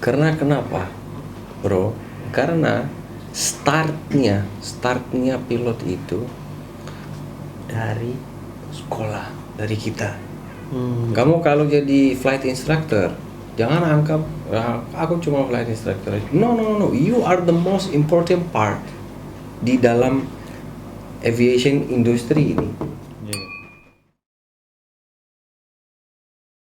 Karena kenapa, bro? Karena startnya pilot itu dari sekolah, dari kita. Kamu kalau jadi flight instructor, jangan anggap aku cuma flight instructor. No. You are the most important part di dalam aviation industry ini.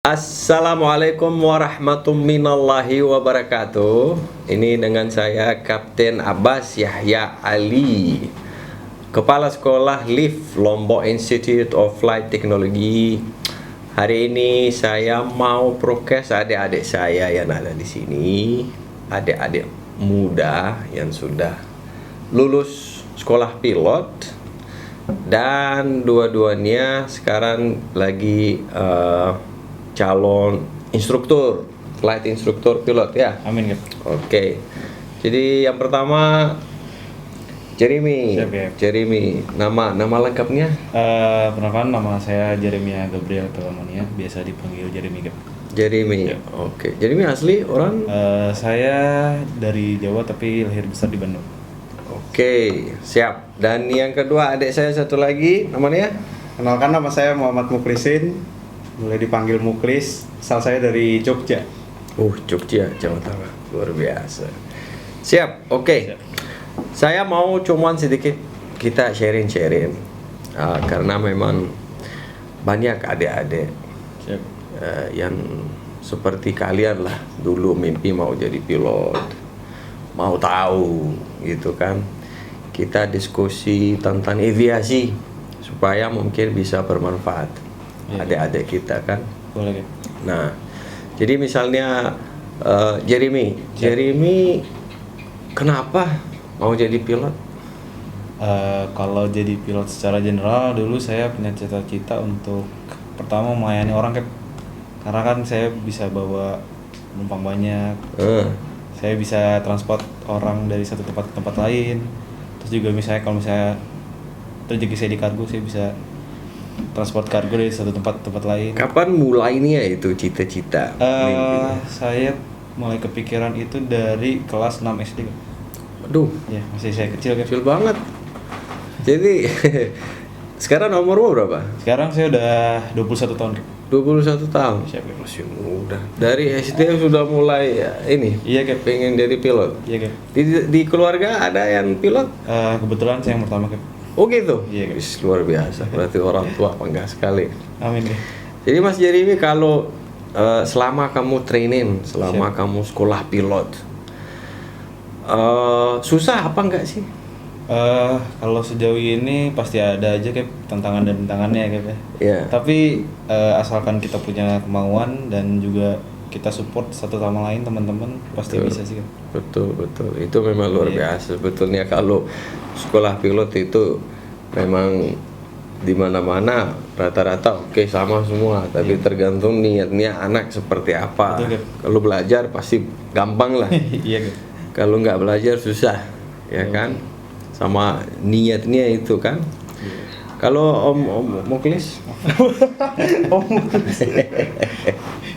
Assalamualaikum warahmatullahi wabarakatuh. Ini dengan saya Kapten Abbas Yahya Ali, Kepala Sekolah LIF Lombok Institute of Flight Technology. Hari ini saya mau prokes adik-adik saya yang ada di sini, adik-adik muda yang sudah lulus sekolah pilot dan dua-duanya sekarang lagi calon instruktur, flight instruktur pilot ya. Amin. Oke. Jadi yang pertama Jeremy. Siap, ya. Jeremy. Nama lengkapnya? Perkenalkan, nama saya Jeremia Gabriel Pelamonia, biasa dipanggil Jeremy. Jeremy. Ya. Oke. Jeremy asli orang? Saya dari Jawa tapi lahir besar di Bandung. Oke, siap. Dan yang kedua adik saya satu lagi, namanya? Kenalkan, nama saya Muhammad Muklisin, mulai dipanggil Muklis. Asal saya dari Jogja. Jogja, Jawa Tengah. Luar biasa. Siap, oke. Siap. Saya mau cuman sedikit kita sharing karena memang banyak adik-adik Siap. yang seperti kalian lah, dulu mimpi mau jadi pilot, mau tahu gitu kan. Kita diskusi tentang aviasi supaya mungkin bisa bermanfaat adik-adik kita kan. Boleh. Nah, jadi misalnya Jeremy, kenapa mau jadi pilot? Kalau jadi pilot secara general, dulu saya punya cita-cita untuk pertama melayani orang, karena kan saya bisa bawa penumpang banyak. Saya bisa transport orang dari satu tempat ke tempat lain. Terus juga misalnya kalau misalnya rezeki saya di kargo, saya bisa transport kargo dari satu tempat ke tempat lain. Kapan mulainya itu cita-cita? mimpinya? Saya mulai kepikiran itu dari kelas 6 SD. Aduh, Ya, masih saya kecil kan. kecil banget. Jadi sekarang umurmu berapa? Sekarang saya udah 21 tahun. 21 tahun. Siap, Kak. Masih muda. Dari SD sudah mulai ini. Iya, Kak. Pengen jadi pilot. Iya, Kak. Di keluarga ada yang pilot? Kebetulan saya yang pertama, Kak. Oh gitu. Iya, Kak. Wis, luar biasa. Berarti orang tua bangga sekali. Amin, Kak. Jadi Mas Jeremy, kalau selama kamu training, selama Siap. kamu sekolah pilot, susah apa enggak sih? Kalau sejauh ini pasti ada aja kayak tantangan dan tantangannya kayak ya. Iya. Tapi asalkan kita punya kemauan dan juga kita support satu sama lain, teman-teman pasti Betul. bisa sih, Kak. Betul. Itu memang luar Iya. biasa. Sebetulnya kalau sekolah pilot itu memang di mana-mana rata-rata oke sama semua, tapi tergantung niatnya anak seperti apa. Betul, Kak. Kalau belajar pasti gampang lah. Iya, Kak. Kalau nggak belajar susah, ya kan? Sama niatnya itu kan. Kalau Om Muklis,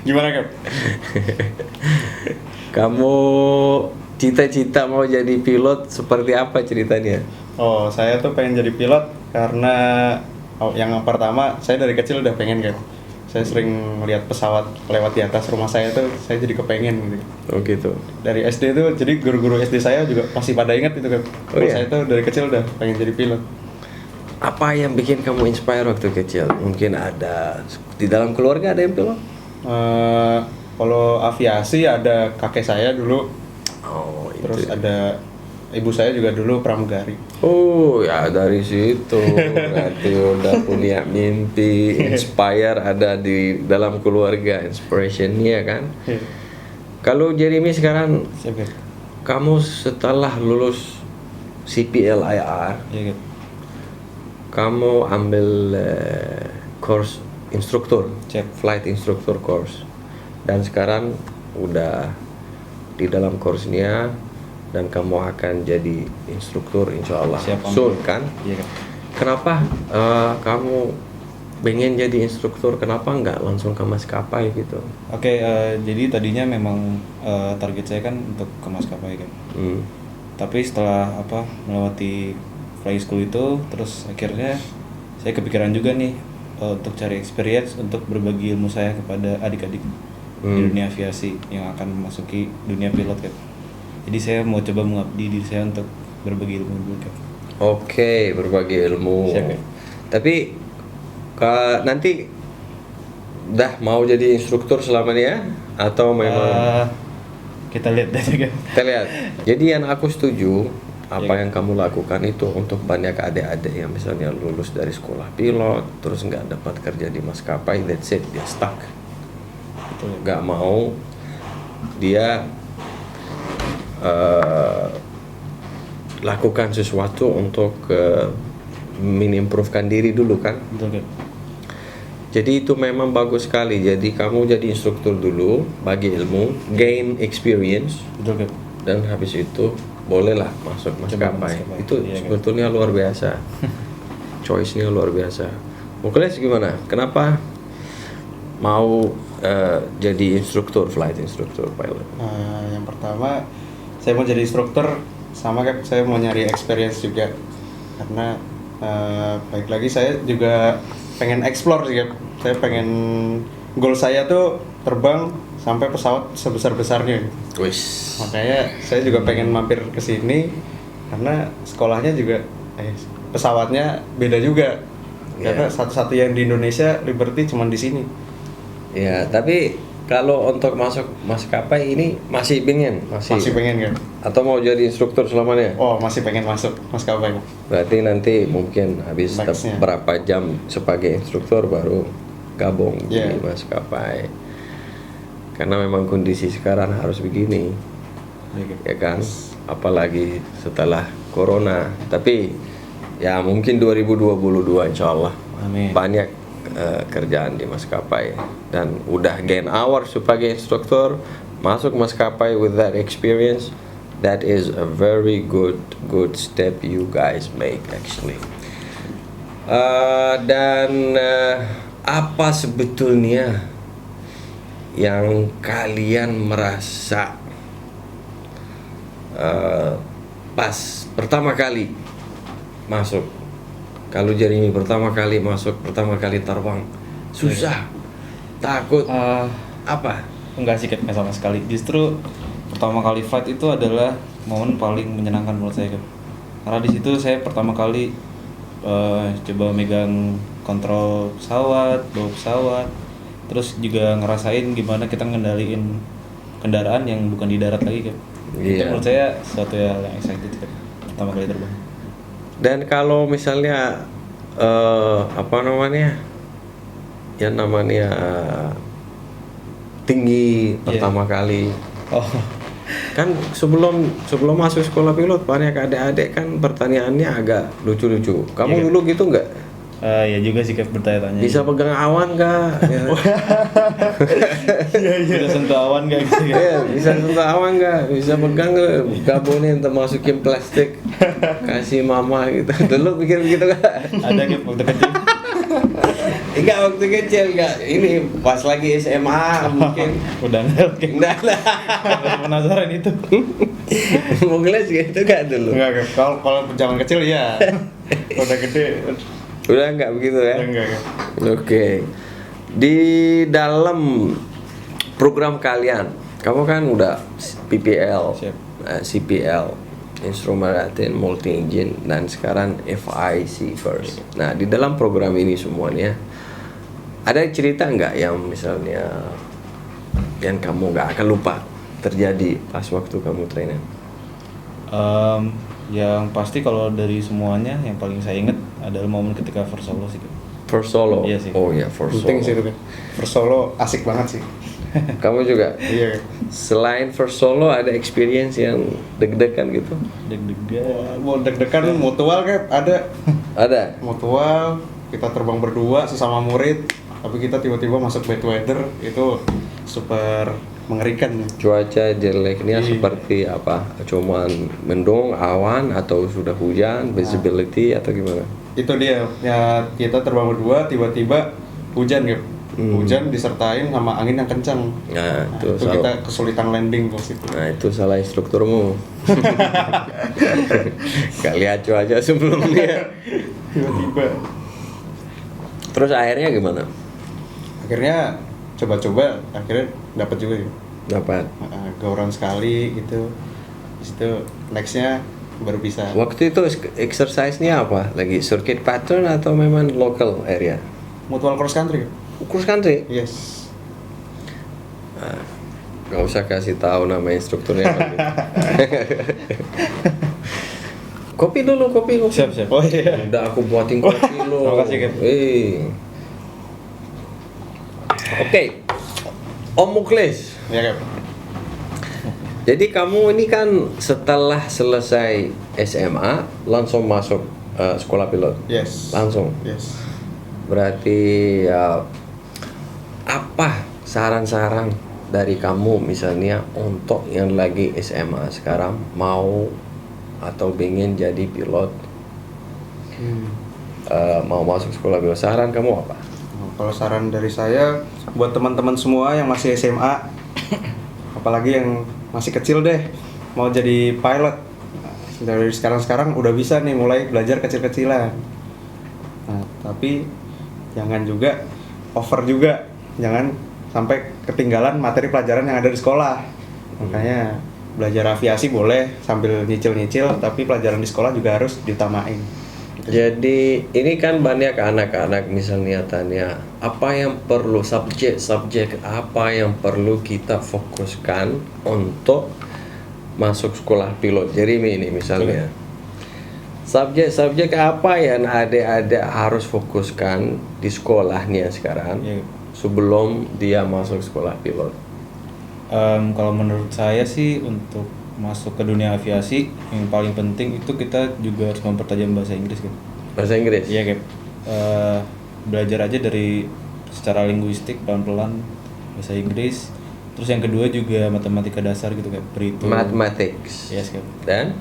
Gimana, Kak? kamu cita-cita mau jadi pilot seperti apa ceritanya? Oh, saya tuh pengen jadi pilot karena yang pertama, saya dari kecil udah pengen, kan. Saya sering lihat pesawat lewat di atas rumah saya tuh, saya jadi kepengen gitu. Oh gitu. Dari SD tuh, jadi guru-guru SD saya juga masih pada ingat itu, kan. Oh, iya? Saya tuh dari kecil udah pengen jadi pilot. Apa yang bikin kamu inspire waktu kecil? Mungkin ada di dalam keluarga ada yang pilot? Kalau aviasi ada kakek saya dulu, Oh, terus ada ibu saya juga dulu pramugari. Oh ya, dari situ berarti udah punya mimpi, inspire ada di dalam keluarga, inspirationnya kan. Iya. Kalau Jeremy sekarang, Siap, Kak. kamu setelah lulus CPLIR, Iya, Kak. kamu ambil course instruktur, Siap. flight instructor course, dan sekarang udah di dalam course-nya dan kamu akan jadi instruktur insya Allah Siap, amin. soon kan? Iya, Kak. Kenapa kamu pengen jadi instruktur, kenapa nggak langsung ke maskapai gitu? Oke, jadi tadinya memang target saya kan untuk ke maskapai kan. Tapi setelah melewati fly school itu, terus akhirnya saya kepikiran juga nih untuk cari experience untuk berbagi ilmu saya kepada adik-adik di dunia aviasi yang akan memasuki dunia pilot kan. Jadi saya mau coba mengabdi diri saya untuk berbagi ilmu dulu kan. Oke, berbagi ilmu. Siap, ya. Tapi nanti udah mau jadi instruktur selamanya atau memang Kita lihat aja kan. kita lihat. Jadi yang aku setuju apa yang kamu lakukan itu untuk banyak adik-adik yang misalnya lulus dari sekolah pilot terus nggak dapat kerja di maskapai, that's it, dia stuck. Nggak mau dia lakukan sesuatu untuk improvekan diri dulu kan. Betul kan. Jadi itu memang bagus sekali. Jadi kamu jadi instruktur dulu, bagi ilmu, gain experience, Betul kan. dan habis itu bolehlah masuk maskapai. Itu sebetulnya luar biasa. Choice-nya luar biasa. Muklis gimana? Kenapa mau jadi instruktur, flight instructor pilot? Yang pertama, saya mau jadi instruktur sama kayak saya mau nyari experience juga. Karena baik lagi saya juga pengen explore sih, Kak. Saya pengen, goal saya tuh terbang sampai pesawat sebesar-besarnya. Wis. Makanya saya juga pengen mampir ke sini karena sekolahnya juga pesawatnya beda juga. Karena satu-satu yang di Indonesia Liberty cuma di sini. Ya, tapi kalau untuk masuk maskapai ini masih pengen, Masih pengen kan? atau mau jadi instruktur selamanya? Oh, masih pengen masuk maskapai. Berarti nanti mungkin habis Nextnya. berapa jam sebagai instruktur baru gabung di Yeah. maskapai. Karena memang kondisi sekarang harus begini, ya kan? Apalagi setelah corona. Tapi ya mungkin 2022 insya Allah Amin. banyak kerjaan di maskapai dan udah gain hour sebagai instruktur, masuk maskapai with that experience. That is a very good step you guys make actually. Dan apa sebetulnya yang kalian merasa pas pertama kali masuk? Kalau Jeremy pertama kali masuk, pertama kali terbang, susah, takut, apa? Enggak sih, Kak, sama sekali. Justru pertama kali flight itu adalah momen paling menyenangkan menurut saya, Kak. Karena di situ saya pertama kali coba megang kontrol pesawat, bawa pesawat, terus juga ngerasain gimana kita ngendaliin kendaraan yang bukan di darat lagi, Kak. Itu menurut saya sesuatu yang excited, Kak, pertama kali terbang. Dan kalau misalnya yang namanya tinggi pertama kali, kan sebelum masuk sekolah pilot banyak adik-adik kan pertanyaannya agak lucu-lucu. Kamu dulu gitu nggak? Ya juga sih, Kak, bertanya-tanya. Bisa pegang awan nggak? Bisa sentuh awan nggak gitu, Kak? Iya, bisa sentuh awan nggak? Bisa pegang nggak? Gabonin termasukin plastik, kasih mama gitu. Dulu pikir begitu nggak? Ada, Kak, waktu kecil. Enggak, waktu kecil enggak. Ini pas lagi SMA mungkin. Udah enggak, Kak. Enggak lah. Masih penasaran itu. Mau ngeles gitu enggak dulu? Enggak, kalau zaman kecil ya. Udah gede Udah enggak begitu ya? enggak. Oke. Di dalam program kalian, kamu kan udah PPL, Siap. CPL, Instrument Multi Engine, dan sekarang FIC first. Nah, di dalam program ini semuanya ada cerita nggak yang misalnya yang kamu nggak akan lupa terjadi pas waktu kamu training? Yang pasti kalau dari semuanya yang paling saya ingat adalah momen ketika first solo sih, Kak. First solo? Iya sih. Oh ya, first Penting solo. sih itu kan. First solo asik banget sih. Kamu juga? Iya. Selain first solo ada experience yang deg-degan gitu? Deg-degan. Mau deg-degan mutual kan ada. Ada? Mutual, kita terbang berdua sesama murid, tapi kita tiba-tiba masuk bad weather, itu super mengerikan. Cuaca jeleknya Iya. seperti apa? Cuman mendung, awan, atau sudah hujan, visibility atau gimana? itu dia ya, kita terbang berdua tiba-tiba hujan gitu. Hujan disertain sama angin yang kencang. Nah, itu itu kita kesulitan landing pas itu. Nah, itu salah instrukturmu. Gak lihat cuaca sebelumnya. Tiba-tiba. Terus akhirnya gimana? Akhirnya coba-coba, akhirnya dapat juga gitu. Dapat. Gauran sekali gitu. Habis itu nextnya baru bisa. Waktu itu exercise-nya apa? Lagi circuit pattern atau memang local area? Mutual cross country. Cross country? Yes. Nah, gak usah kasih tahu nama instrukturnya. Kopi dulu, kopi. Siap. Oh iya. Udah aku buatin kopi lo. Terima kasih, Kep. Oke. Om Muklis. Ya kan. Jadi kamu ini kan setelah selesai SMA langsung masuk sekolah pilot. Yes. Langsung. Yes. Berarti apa saran-saran dari kamu misalnya untuk yang lagi SMA sekarang mau atau pengen jadi pilot, mau masuk sekolah pilot, saran kamu apa? Kalau saran dari saya buat teman-teman semua yang masih SMA, apalagi yang masih kecil deh, mau jadi pilot, dari sekarang udah bisa nih mulai belajar kecil-kecilan. Nah, tapi jangan juga over juga, jangan sampai ketinggalan materi pelajaran yang ada di sekolah. Makanya belajar aviasi boleh sambil nyicil-nyicil, tapi pelajaran di sekolah juga harus diutamain. Jadi ini kan banyak anak-anak misalnya tanya apa yang perlu subjek apa yang perlu kita fokuskan untuk masuk sekolah pilot. Jadi ini misalnya subjek apa yang adik-adik harus fokuskan di sekolahnya sekarang sebelum dia masuk sekolah pilot. Kalau menurut saya sih untuk masuk ke dunia aviasi yang paling penting itu kita juga harus mempertajam bahasa Inggris kan. Bahasa Inggris? Iya Kep. Belajar aja dari secara linguistik pelan-pelan bahasa Inggris. Terus yang kedua juga matematika dasar gitu kan, perhitungan. Mathematics. Yes Kep. Dan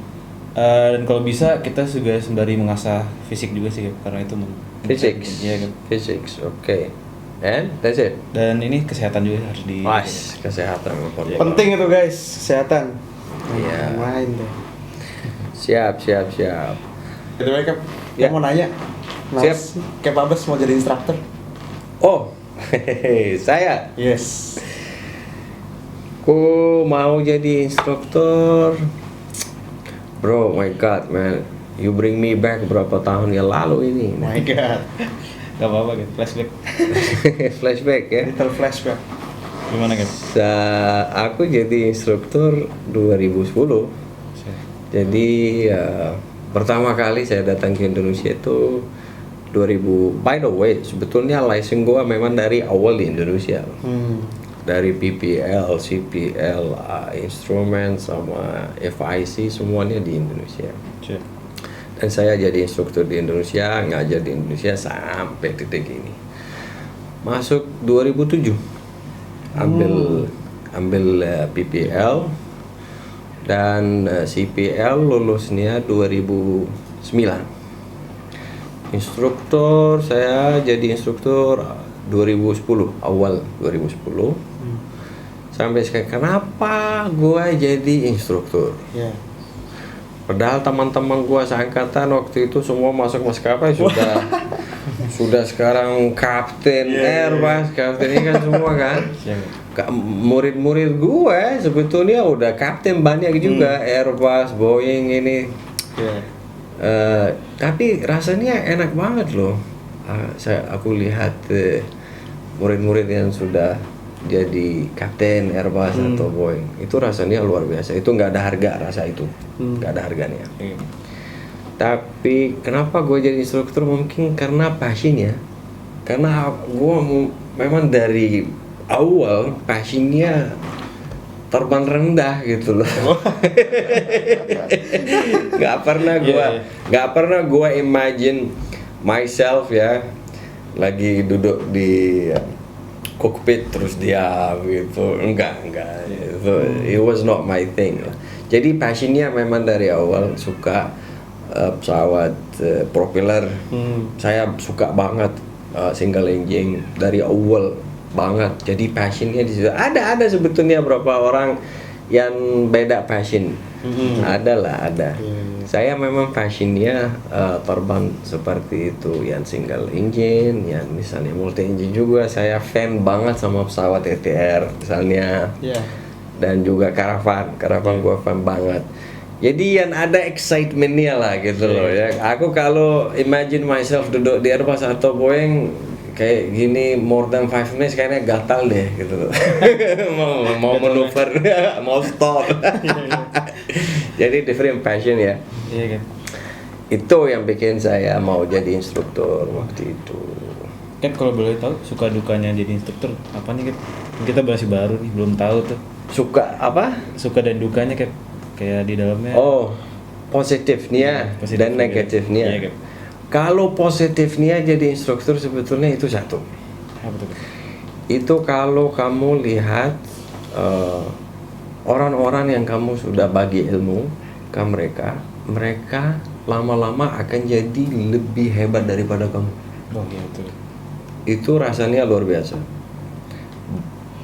kalau bisa kita juga sembari mengasah fisik juga sih Kep, karena itu physics. Iya Kep. Physics, oke. And that's it. Dan ini kesehatan juga harus di. Mas, kesehatan. Penting itu guys, kesehatan. Iya. Main deh. Siap. Gitu ya Kep. Ya. Mau nanya. Siap. Kep Abes mau jadi instruktur? Oh, saya. Yes. Ku mau jadi instruktur. Bro, my God, man. You bring me back berapa tahun yang lalu ini. Oh my God. Gak apa-apa gitu, flashback. Flashback ya. Little flashback. Gimana Kep? Aku jadi instruktur 2010. Jadi pertama kali saya datang ke Indonesia itu 2000. By the way, sebetulnya license gua memang dari awal di Indonesia. Dari PPL, CPL, instrumen sama FIC semuanya di Indonesia. Dan saya jadi instruktur di Indonesia, ngajar di Indonesia sampai detik ini. Masuk 2007. Ambil PPL dan CPL lulusnya 2009. Instruktur saya jadi instruktur 2010, awal 2010. Sampai sekarang kenapa gua jadi instruktur? Yeah. Padahal teman-teman gua seangkatan waktu itu semua masuk maskapai sudah sekarang kapten Airbus, kapten ini kan semua kan. Murid-murid gue sebetulnya udah kapten banyak juga Airbus, Boeing ini. Tapi rasanya enak banget loh. Aku lihat murid-murid yang sudah jadi kapten Airbus atau Boeing, itu rasanya luar biasa. Itu nggak ada harga rasa itu, nggak ada harganya. Tapi kenapa gue jadi instruktur? Mungkin karena passionnya. Karena gue memang dari awal passionnya terbang rendah gitu loh. Nggak pernah gue imagine myself ya lagi duduk di kokpit terus diam gitu. Enggak itu it was not my thing lah. Jadi passionnya memang dari awal suka pesawat propeller. Saya suka banget single engine dari awal banget. Jadi passionnya di situ. Ada sebetulnya beberapa orang yang beda passion. Ada. Saya memang passionnya terbang seperti itu, yang single engine, yang misalnya multi engine juga. Saya fan banget sama pesawat ETR misalnya. Dan juga karavan gua fan banget. Jadi yang ada excitementnya lah gitu loh ya. Aku kalau imagine myself duduk di Airbus atau Boeing kayak gini more than 5 minutes kayaknya gatal deh gitu loh. mau manuver, mau stop. Jadi different passion ya. Iya kan. Itu yang bikin saya mau jadi instruktur waktu itu. Kan kalau boleh tahu suka dukanya jadi instruktur apa nih kan? Kita masih baru nih, belum tahu tuh. Suka apa? Suka dan dukanya kayak di dalamnya. Oh, positifnya dan negatifnya. Iya, kan? Kalau positifnya jadi instruktur sebetulnya itu satu. Apa tuh? Itu kalau kamu lihat orang-orang yang kamu sudah bagi ilmu ke mereka lama-lama akan jadi lebih hebat daripada kamu. Oh iya betul. Itu rasanya luar biasa.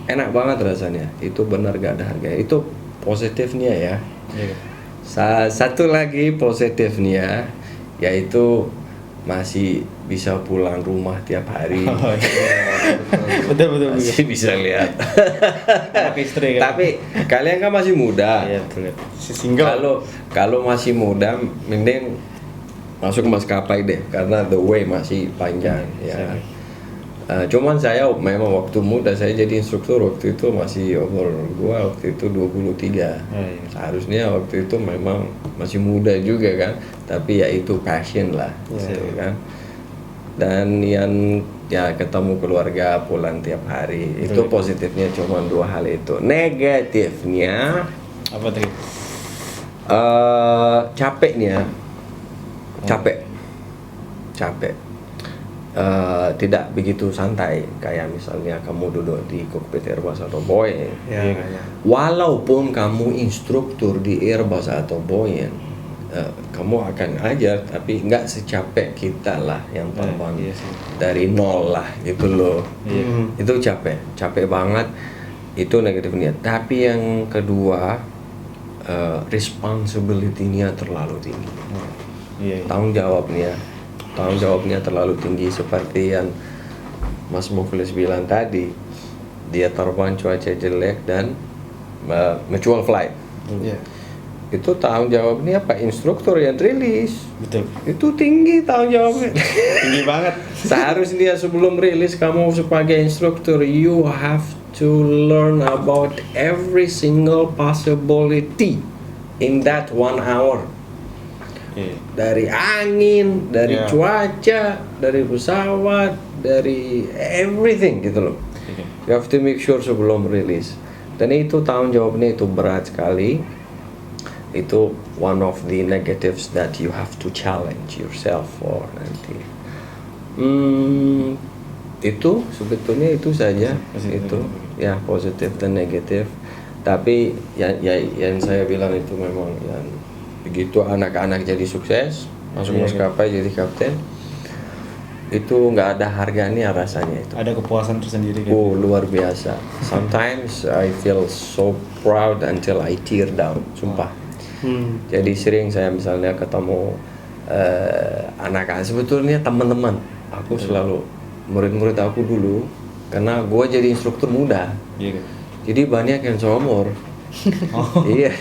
Enak banget rasanya. Itu benar gak ada harga. Itu positifnya ya. Iya. Satu lagi positifnya yaitu masih bisa pulang rumah tiap hari. Oh, iya. betul. Masih bisa lihat. Anak istri kan. Tapi kalian kan masih muda. Iya betul. Si single. Kalau masih muda, mending masuk maskapai deh, karena the way masih panjang ya. Cuman saya memang waktu muda saya jadi instruktur waktu itu masih umur gua waktu itu 23. Seharusnya waktu itu memang masih muda juga kan, tapi ya itu passion lah gitu kan. Dan yang ya ketemu keluarga pulang tiap hari itu positifnya cuma 2 hal itu. Negatifnya Apa tadi? capeknya capek tidak begitu santai kayak misalnya kamu duduk di kokpit Airbus atau Boeing. Walaupun kamu instruktur di Airbus atau Boeing, kamu akan ajar, tapi nggak secapek kita lah yang terbang dari nol lah gitu loh. Itu capek banget. Itu negatifnya. Tapi yang kedua, responsibility-nya terlalu tinggi. Tanggung jawabnya terlalu tinggi, seperti yang Mas Muflis bilang tadi. Dia terbang cuaca jelek dan mutual flight. Itu tanggung jawabnya apa? Instruktur yang rilis. Betul. Itu tinggi tanggung jawabnya. Tinggi banget. Seharusnya sebelum rilis kamu sebagai instruktur, you have to learn about every single possibility in that 1 hour. Dari angin, dari cuaca, dari pesawat, dari everything gitu loh. You have to make sure sebelum rilis. Dan itu tanggung jawabnya itu berat sekali. Itu one of the negatives that you have to challenge yourself for nanti. Itu sebetulnya itu saja. Itu ya positif dan negatif. Tapi yang saya bilang itu memang yang begitu anak-anak jadi sukses, masuk maskapai jadi kapten, itu nggak ada harganya rasanya itu. Ada kepuasan tersendiri kan? Oh, luar biasa. Sometimes I feel so proud until I tear down, sumpah. Jadi sering saya misalnya ketemu anak-anak, sebetulnya teman-teman aku selalu, murid-murid aku dulu, karena gue jadi instruktur muda. Jadi banyak yang seumur. Iya.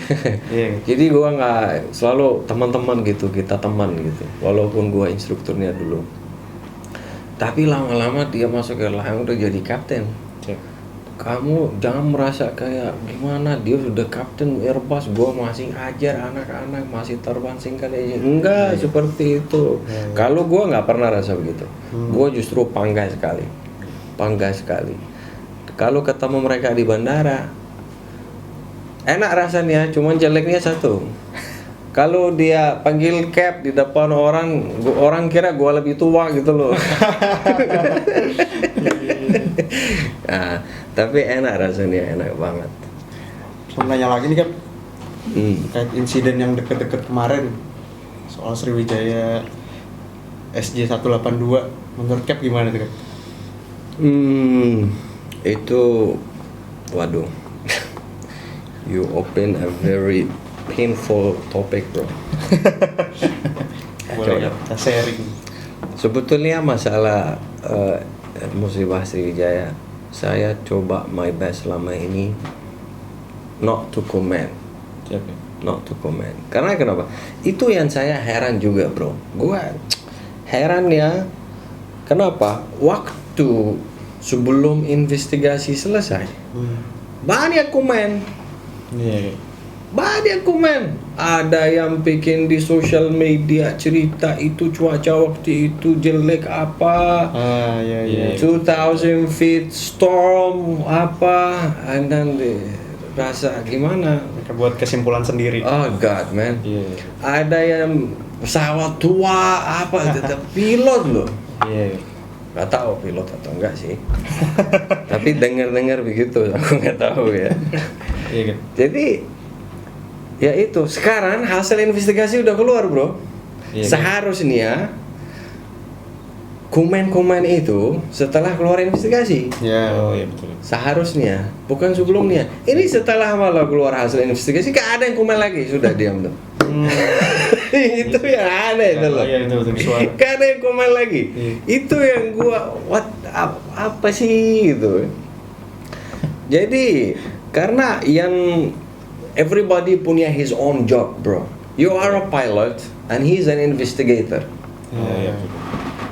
Jadi gua nggak selalu teman-teman gitu, kita teman gitu. Walaupun gua instrukturnya dulu. Tapi lama-lama dia masuk ke lahan udah jadi kapten. Kamu jangan merasa kayak gimana, dia sudah kapten Airbus, gua masih ajar anak-anak, masih terbang single aja. Enggak seperti itu. Kalau gua nggak pernah rasa begitu. Gua justru bangga sekali. Kalau ketemu mereka di bandara, enak rasanya, cuman jeleknya satu. Kalau dia panggil cab di depan orang kira gua lebih tua gitu loh. Nah, tapi enak rasanya, enak banget. Saya nanya lagi nih kan, terkait insiden yang deket-deket kemarin, soal Sriwijaya SJ 182 menurut Cap gimana tuh Cap? Itu waduh. You open a very painful topic, bro. Boleh kita sharing. Sebetulnya masalah musibah Sriwijaya, saya coba my best selama ini not to comment. Siapa? Not to comment. Karena kenapa? Itu yang saya heran juga, bro. Gua heran ya. Kenapa? Waktu sebelum investigasi selesai, banyak komen. Iya. Banyak komen. Ada yang bikin di sosial media cerita itu cuaca waktu itu jelek apa. Iya. 2000 feet storm apa. And then rasa gimana? Mereka buat kesimpulan sendiri. Oh God, man. Iya. Ada yang pesawat tua apa tetap pilot loh. Iya. Gak tahu pilot atau enggak sih. Tapi dengar begitu, aku nggak tahu ya. Iya kan. Jadi ya itu sekarang hasil investigasi udah keluar, bro. Iya, Seharusnya komen-komen itu setelah keluar investigasi. Ya. Oh iya betul. Seharusnya, bukan sebelumnya. Ini setelah malah keluar hasil investigasi, gak ada yang komen lagi, sudah diam tuh. Itu yang aneh itu loh. Iya, itu suara. Gak ada yang komen lagi. Iya. Itu yang gua apa sih gitu. Jadi karena yang everybody punya his own job, bro. You are a pilot and he's an investigator. Iya.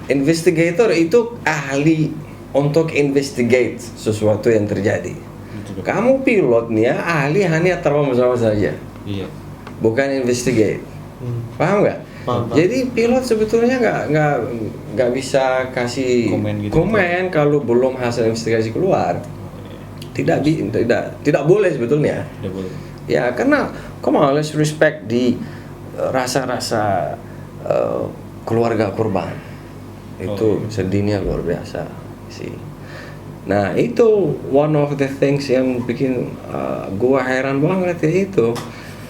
Investigator itu ahli untuk investigate sesuatu yang terjadi. Betul. Kamu pilot nih ya, ahli hanya terbang pesawat saja, Iya. bukan investigate. Paham nggak? Paham. Jadi pilot sebetulnya nggak bisa kasih Komen gitu. komen kalau belum hasil investigasi keluar. Tidak boleh sebetulnya. Udah boleh. Ya karena come on, let's respect di rasa-rasa keluarga korban. Itu iya. sedihnya luar biasa sih. Nah itu one of the things yang bikin gua heran banget ya itu.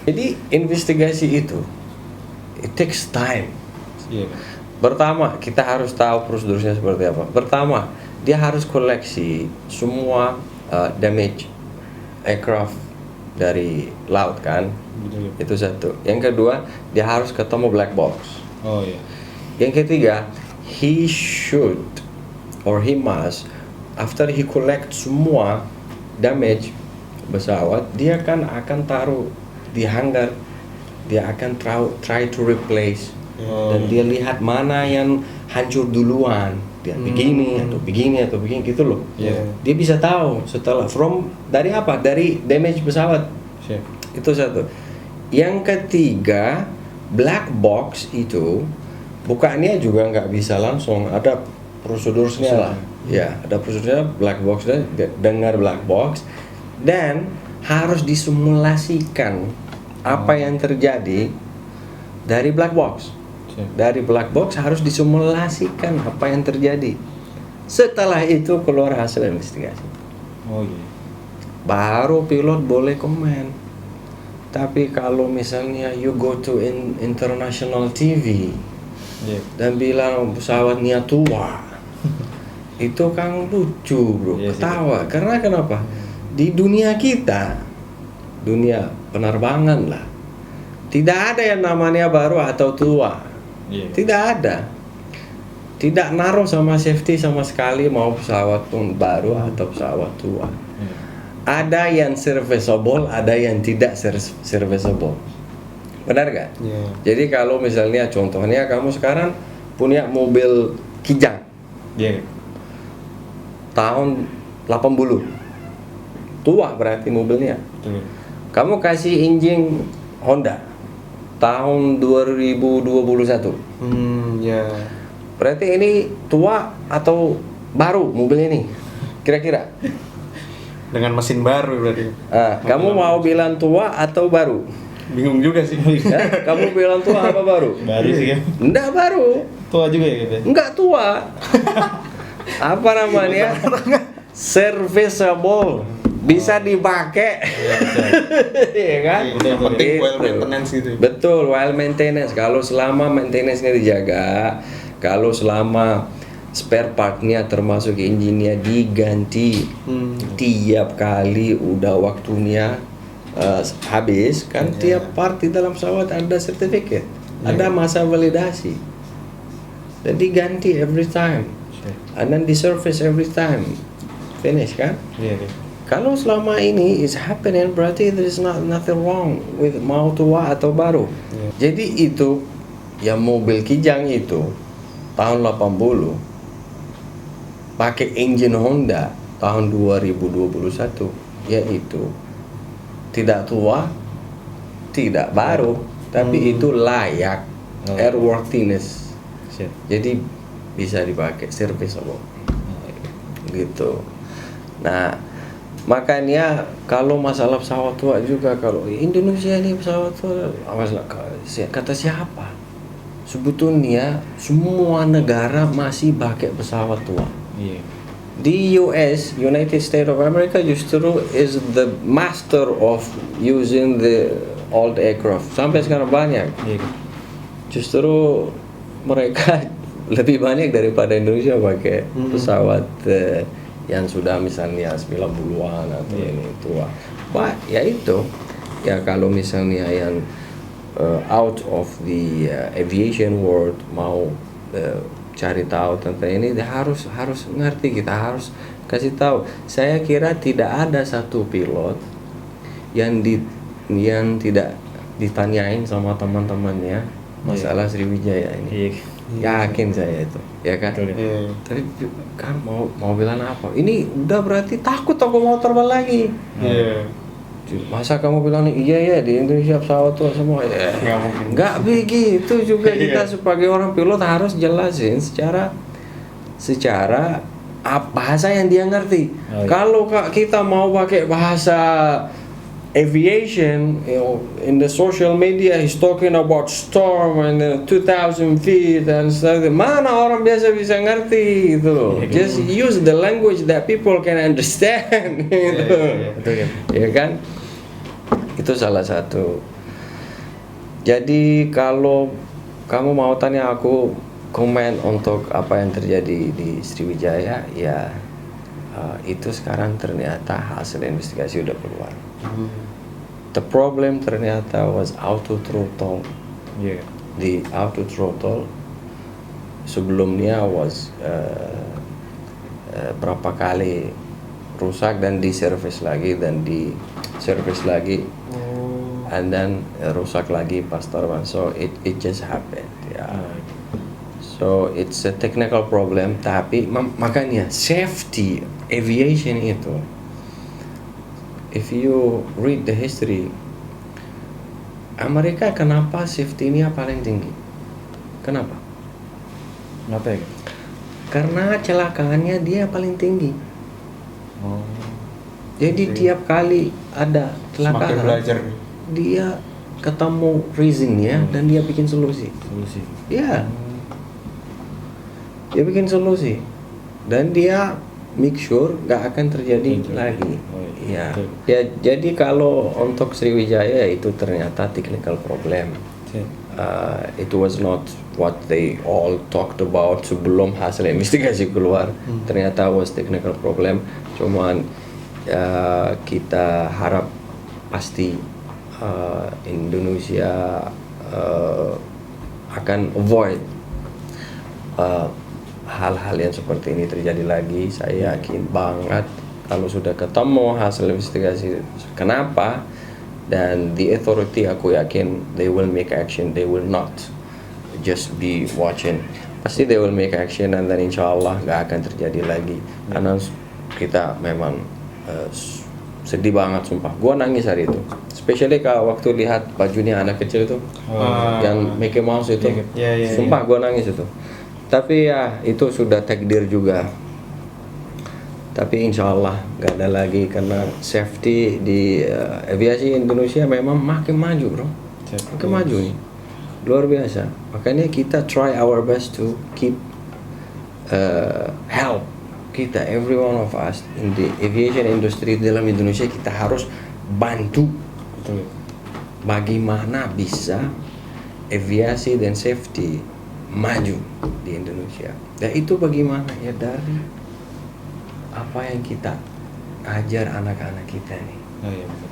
Jadi investigasi itu it takes time. Iya. Pertama kita harus tahu prosedurnya seperti apa. Pertama dia harus koleksi semua damage aircraft dari laut kan. Betul. Itu satu. Yang kedua dia harus ketemu black box. Oh iya. Yang ketiga, he should or he must after he collect semua damage pesawat, dia kan akan taruh di hangar, dia akan try to replace dan dia lihat mana yang hancur duluan, dia begini atau begini gitu loh. Iya. Dia bisa tahu setelah dari apa? Dari damage pesawat. Siap. Itu satu. Yang ketiga, black box itu bukannya juga nggak bisa langsung, ada prosedurnya lah. Ya, ada prosedurnya black box dan dengar black box dan harus disimulasikan apa yang terjadi dari black box. Siap. Dari black box harus disimulasikan apa yang terjadi. Setelah itu keluar hasil investigasi. Oh iya. Baru pilot boleh komen. Tapi kalau misalnya you go to international TV Iya. dan bilang pesawatnya tua, itu kan lucu, bro, Iya sih, ketawa. Karena kenapa? Di dunia kita, dunia penerbangan lah, tidak ada yang namanya baru atau tua. Iya. Tidak ada. Tidak naruh sama safety sama sekali, mau pesawat pun baru atau pesawat tua. Iya. Ada yang serviceable, ada yang tidak serviceable. Benar gak? Iya. Jadi kalau misalnya contohnya kamu sekarang punya mobil Kijang Iya. tahun 80, tua berarti mobilnya. Betul. Kamu kasih engine Honda tahun 2021, Ya. berarti ini tua atau baru mobil ini? Kira-kira? Dengan mesin baru berarti. Kamu mau bilang tua atau baru? Bingung juga sih. Ya, kamu bilang tua apa baru? Baru sih kan. Enggak baru. Tua juga ya gitu. Enggak tua. Apa namanya? Serviceable. bisa dipakai. Iya kan? Yang penting well Gitu. maintenance gitu. Betul, well maintenance. Kalau selama maintenance-nya dijaga, kalau selama spare part-nya termasuk engine-nya diganti tiap kali udah waktunya habis kan, tiap part di dalam pesawat ada sertifikat, ada masa validasi, dan diganti every time, and then di service every time finish kan. Kalau selama ini is happening, berarti there is nothing wrong with mau tua atau baru. Jadi itu yang mobil Kijang itu tahun 80 pakai engine Honda tahun 2021, yaitu tidak tua, tidak baru, tapi itu layak, airworthiness. Jadi bisa dipakai, serviceable. Gitu. Nah, makanya kalau masalah pesawat tua juga, kalau Indonesia ini pesawat tua, kata siapa? Sebetulnya semua negara masih pakai pesawat tua. Di US, United States of America, justru is the master of using the old aircraft. Sampai sekarang banyak. Justru mereka lebih banyak daripada Indonesia pakai pesawat yang sudah misalnya 90-an atau ini tua. Pak, ya itu. Ya kalau misalnya yang out of the aviation world mau cari tahu tentang ini, dia harus ngerti, kita harus kasih tahu. Saya kira tidak ada satu pilot yang tidak ditanyain sama teman-temannya masalah Sriwijaya ini. Yakin saya itu, ya kan? Tapi kan mau bilang apa? Ini udah berarti takut aku mau terbang lagi. Masa kamu bilang iya di Indonesia pesawat tua semua? Nggak begitu juga. Kita sebagai orang pilot harus jelasin secara bahasa yang dia ngerti. Kalau kita mau pakai bahasa aviation, in the social media he's talking about storm and 2,000 feet and stuff. Mana orang biasa bisa ngerti gitu loh. Just use the language that people can understand. Gitu. Ya kan? Itu salah satu. Jadi kalau kamu mau tanya aku komen untuk apa yang terjadi di Sriwijaya, ya itu sekarang ternyata hasil investigasi udah keluar. The problem ternyata was auto throttle. Di auto throttle sebelumnya was berapa kali rusak dan diservis lagi and then rusak lagi pas terbang. So it just happened. So it's a technical problem, tapi makanya safety aviation itu, if you read the history, Amerika kenapa safety-nya paling tinggi? Kenapa ya? Karena celakaannya dia paling tinggi. Jadi tiap kali ada kecelakaan, dia ketemu reasonnya dan dia bikin solusi. Ya, dia bikin solusi dan dia make sure gak akan terjadi lagi. Ya, jadi kalau untuk Sriwijaya itu ternyata technical problem. It was not what they all talked about sebelum hasil investigasi keluar. Ternyata was technical problem. Cuman kita harap pasti Indonesia akan avoid hal-hal yang seperti ini terjadi lagi. Saya yakin banget kalau sudah ketemu hasil investigasi kenapa, dan the authority, aku yakin they will make action. They will not just be watching. Pasti they will make action, and then insyaallah gak akan terjadi lagi. Karena kita memang sedih banget, sumpah. Gua nangis hari itu, especially kalau waktu lihat bajunya anak kecil itu, yang Mickey Mouse itu. Sumpah gua nangis itu. Tapi ya itu sudah takdir juga. Tapi insya Allah gak ada lagi, karena safety di aviasi Indonesia memang makin maju bro. Makin maju nih, luar biasa. Makanya kita try our best to keep help kita, every one of us in the aviation industry dalam Indonesia, kita harus bantu Betul. bagaimana bisa aviasi dan safety maju di Indonesia. Dan itu bagaimana ya, dari apa yang kita ajar anak-anak kita nih, Oh iya betul.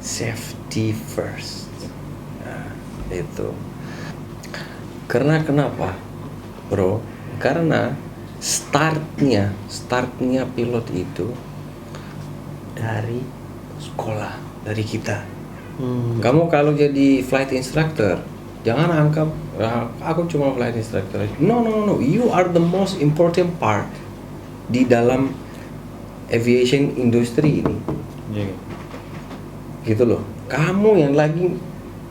safety first. Nah, itu karena kenapa bro, karena startnya pilot itu dari sekolah, dari kita. Kamu kalau jadi flight instructor, jangan anggap aku cuma flight instructor. No, you are the most important part di dalam aviation industry ini. Iya. Gitu loh. Kamu yang lagi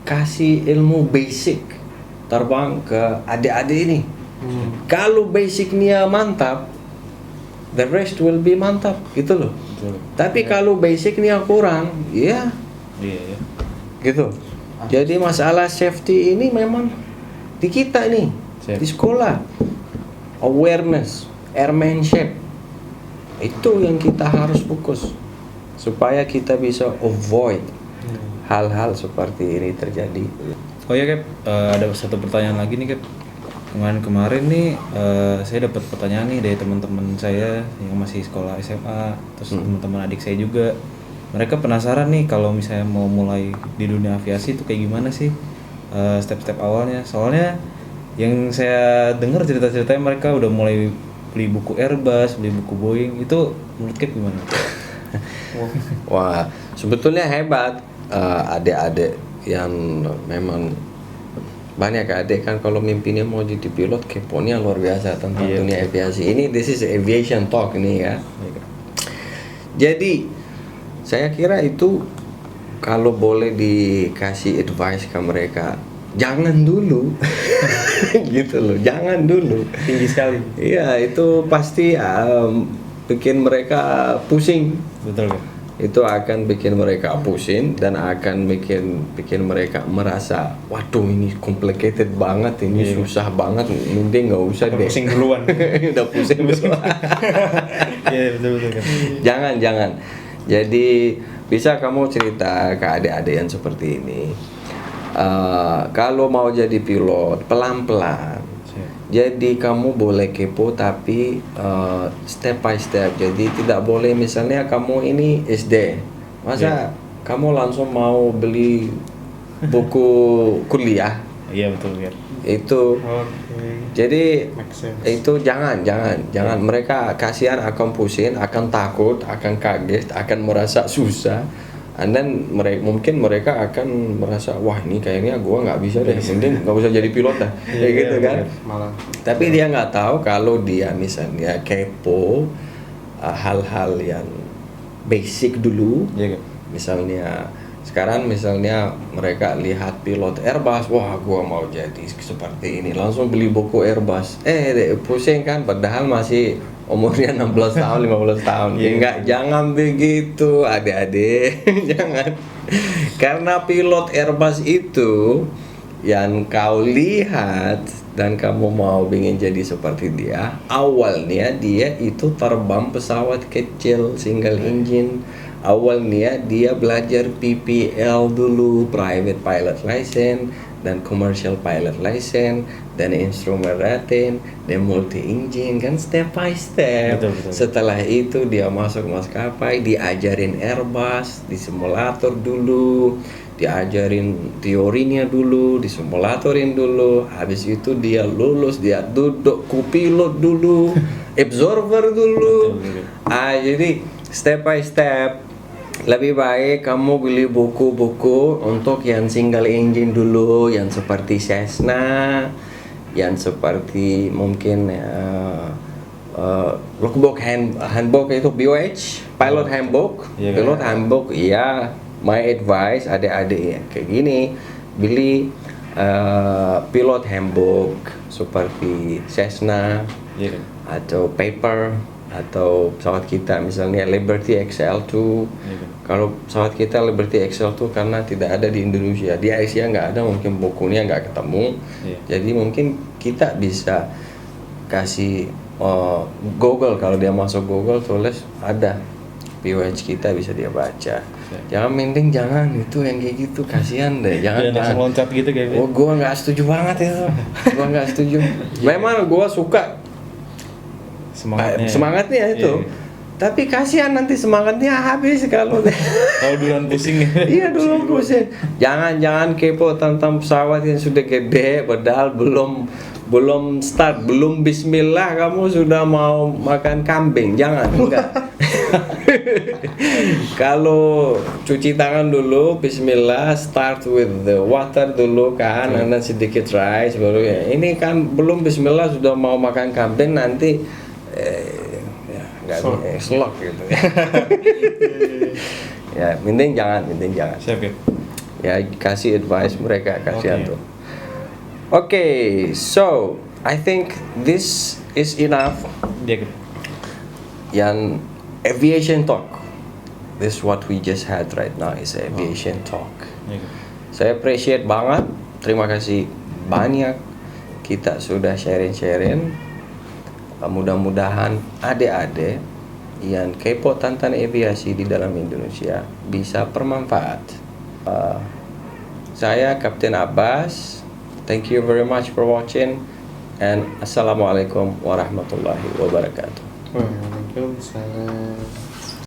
kasih ilmu basic terbang ke adik-adik ini. Kalau basicnya mantap, the rest will be mantap, gitu loh. Betul. Tapi kalau basicnya kurang, ya Iya. gitu. Jadi masalah safety ini memang di kita nih, Siap. di sekolah. Awareness, airmanship, itu yang kita harus fokus supaya kita bisa avoid hal-hal seperti ini terjadi. Oh ya Cap, ada satu pertanyaan lagi nih Cap. Kemarin nih saya dapat pertanyaan nih dari teman-teman saya yang masih sekolah SMA, terus teman-teman adik saya juga. Mereka penasaran nih kalau misalnya mau mulai di dunia aviasi itu kayak gimana sih step-step awalnya. Soalnya yang saya dengar cerita-ceritanya mereka udah mulai beli buku Airbus, beli buku Boeing. Itu menurut Cap gimana? Wah, sebetulnya hebat adik-adik yang memang banyak adik kan kalau mimpinya mau jadi pilot, keponya luar biasa tentang Iya, dunia aviasi. Ini this is aviation talk ini ya. Jadi saya kira itu kalau boleh dikasih advice ke mereka, jangan dulu. Gitu loh, jangan dulu. Tinggi sekali. Iya, itu pasti bikin mereka pusing. Betul Cap. Itu akan bikin mereka pusing dan akan bikin mereka merasa, waduh ini complicated banget, ini susah banget, mending nggak usah deh. Pusing duluan. Udah pusing duluan. Iya betul Cap. Jangan. Jadi bisa kamu cerita ke adik-adik yang seperti ini. Kalau mau jadi pilot pelan-pelan. Jadi kamu boleh kepo tapi step by step. Jadi tidak boleh misalnya kamu ini SD, masa kamu langsung mau beli buku kuliah. Iya betul Cap. Itu jadi Make sense. itu jangan mereka kasihan, akan pusing, akan takut, akan kaget, akan merasa susah. And then mungkin mereka akan merasa, wah ini kayaknya gua nggak bisa deh, mending nggak usah jadi pilot dah, kayak gitu kan. Malah. Tapi dia nggak tahu kalau dia misalnya kepo hal-hal yang basic dulu. Iya Cap. Misalnya mereka lihat pilot Airbus, wah gua mau jadi seperti ini, langsung beli buku Airbus. Pusing kan, padahal masih umurnya 16 tahun, 15 tahun. Jangan begitu adik-adik. Jangan. Karena pilot Airbus itu yang kau lihat dan kamu mau ingin jadi seperti dia, awalnya dia itu terbang pesawat kecil single engine. Awalnya dia belajar PPL dulu, private pilot license, dan commercial pilot license, dan instrument rating, dan multi engine, kan step by step. Betul. Setelah itu dia masuk maskapai, diajarin Airbus di simulator dulu, diajarin teorinya dulu, disimulatorin dulu. Habis itu dia lulus, dia duduk co-pilot dulu, absorber dulu. Jadi step by step. Lebih baik kamu beli buku-buku untuk yang single engine dulu, yang seperti Cessna, yang seperti mungkin lookbook handbook itu BOH, pilot handbook, Iya, pilot handbook. Iya, my advice adik-adik ya kayak gini, beli pilot handbook seperti Cessna Iya Cap. atau paper atau pesawat kita misalnya Liberty XL2. Kalau pesawat kita Liberty XL2 karena tidak ada di Indonesia, di Asia nggak ada, mungkin bukunya nggak ketemu. Iya. Jadi mungkin kita bisa kasih Google, kalau dia masuk Google tulis ada POH kita, bisa dia baca. Jangan mending jangan itu yang kayak gitu, kasihan deh. Jangan langsung loncat gitu kayak gitu. Gua nggak setuju banget itu. Gua nggak setuju. Memang gua suka semangatnya itu. Iya. Tapi kasihan nanti semangatnya habis kalau duluan pusing. Iya, dulu pusing. Jangan kepo tentang pesawat yang sudah gede, padahal belum start, belum bismillah kamu sudah mau makan kambing. Jangan, enggak. Kalau cuci tangan dulu, bismillah, start with the water dulu kan, dan sedikit rice baru ya. Ini kan belum bismillah sudah mau makan kambing, nanti nggak slok gitu ya. Ya, mending jangan. Siap ya. Ya, kasih advice mereka, kasihan tuh. Okay, so I think this is enough. Yang aviation talk. This what we just had right now is aviation talk. Saya appreciate banget. Terima kasih banyak kita sudah sharing. Mudah-mudahan adik-adik yang kepo tentang aviasi di dalam Indonesia bisa bermanfaat. Saya Kapten Abbas. Thank you very much for watching, and assalamualaikum warahmatullahi wabarakatuh. Waalaikumsalam.